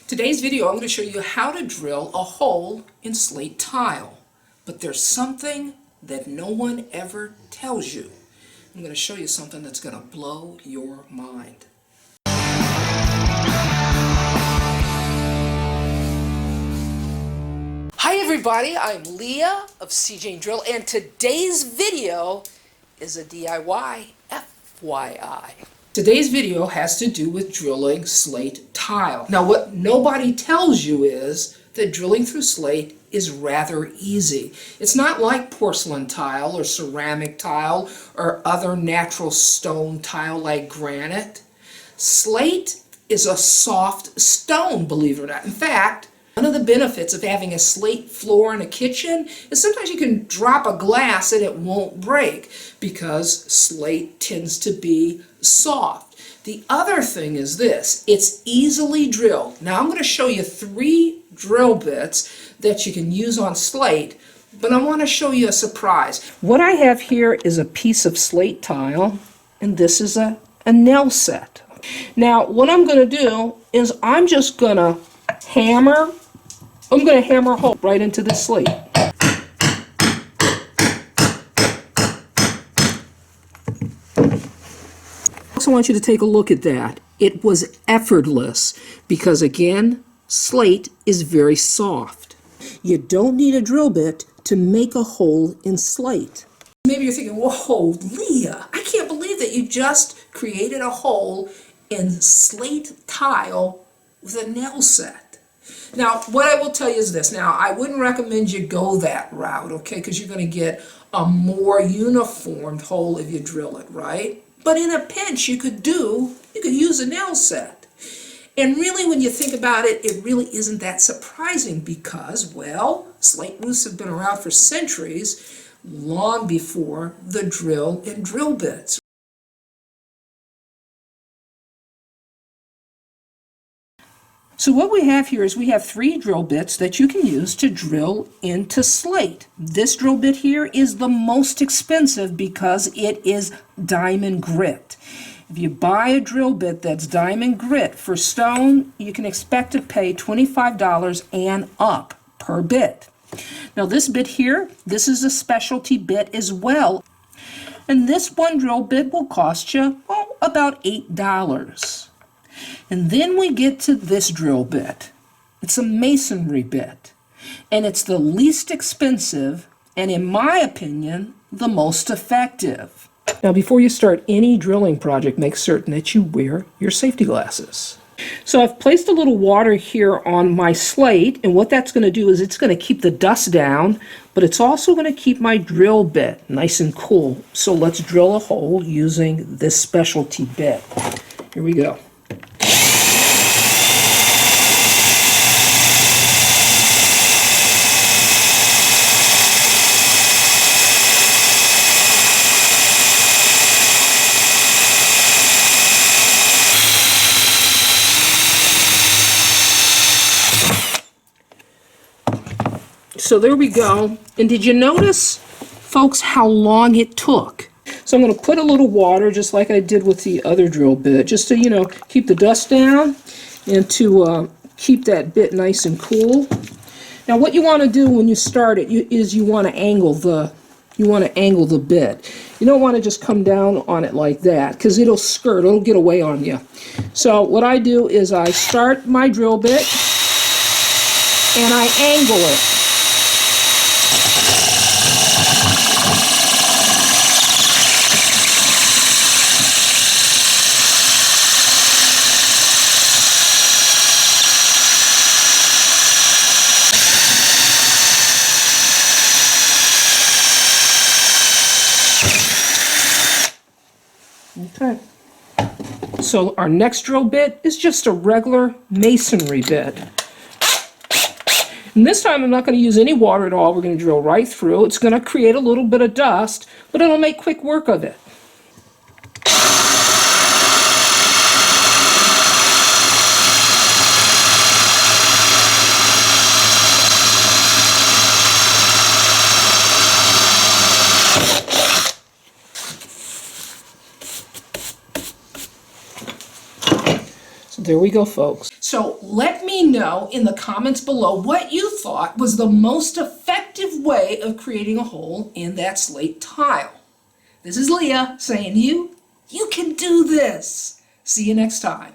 Today's video, I'm going to show you how to drill a hole in slate tile. But there's something that no one ever tells you. I'm going to show you something that's going to blow your mind. Hi everybody, I'm Leah of CJ Drill, and today's video is a DIY FYI. Today's video has to do with drilling slate tile. Now what nobody tells you is that drilling through slate is rather easy. It's not like porcelain tile or ceramic tile or other natural stone tile like granite. Slate is a soft stone, believe it or not. In fact, one of the benefits of having a slate floor in a kitchen is sometimes you can drop a glass and it won't break because slate tends to be soft. The other thing is this, it's easily drilled. Now I'm going to show you 3 drill bits that you can use on slate, but I want to show you a surprise. What I have here is a piece of slate tile, and this is a nail set. Now what I'm going to do is I'm going to hammer a hole right into this slate. I want you to take a look at that. It was effortless because, again, slate is very soft. You don't need a drill bit to make a hole in slate. Maybe you're thinking, whoa, Leah, I can't believe that you just created a hole in slate tile with a nail set. Now, what I will tell you is this. Now, I wouldn't recommend you go that route, okay, because you're going to get a more uniformed hole if you drill it, right? But in a pinch, you could use a nail set. And really, when you think about it, it really isn't that surprising because, well, slate roofs have been around for centuries, long before the drill and drill bits. So what we have here is we have 3 drill bits that you can use to drill into slate. This drill bit here is the most expensive because it is diamond grit. If you buy a drill bit that's diamond grit for stone, you can expect to pay $25 and up per bit. Now this bit here, this is a specialty bit as well. And this one drill bit will cost you, about $8. And then we get to this drill bit. It's a masonry bit. And it's the least expensive, and in my opinion, the most effective. Now before you start any drilling project, make certain that you wear your safety glasses. So I've placed a little water here on my slate, and what that's going to do is it's going to keep the dust down, but it's also going to keep my drill bit nice and cool. So let's drill a hole using this specialty bit. Here we go. So there we go. And did you notice, folks, how long it took? So I'm going to put a little water, just like I did with the other drill bit, just to, keep the dust down and to keep that bit nice and cool. Now what you want to do when you start it is you want to angle the bit. You don't want to just come down on it like that because it'll skirt, it'll get away on you. So what I do is I start my drill bit and I angle it. Okay, so our next drill bit is just a regular masonry bit. And this time I'm not going to use any water at all. We're going to drill right through. It's going to create a little bit of dust, but it'll make quick work of it. There we go, folks. So let me know in the comments below what you thought was the most effective way of creating a hole in that slate tile. This is Leah saying you can do this. See you next time.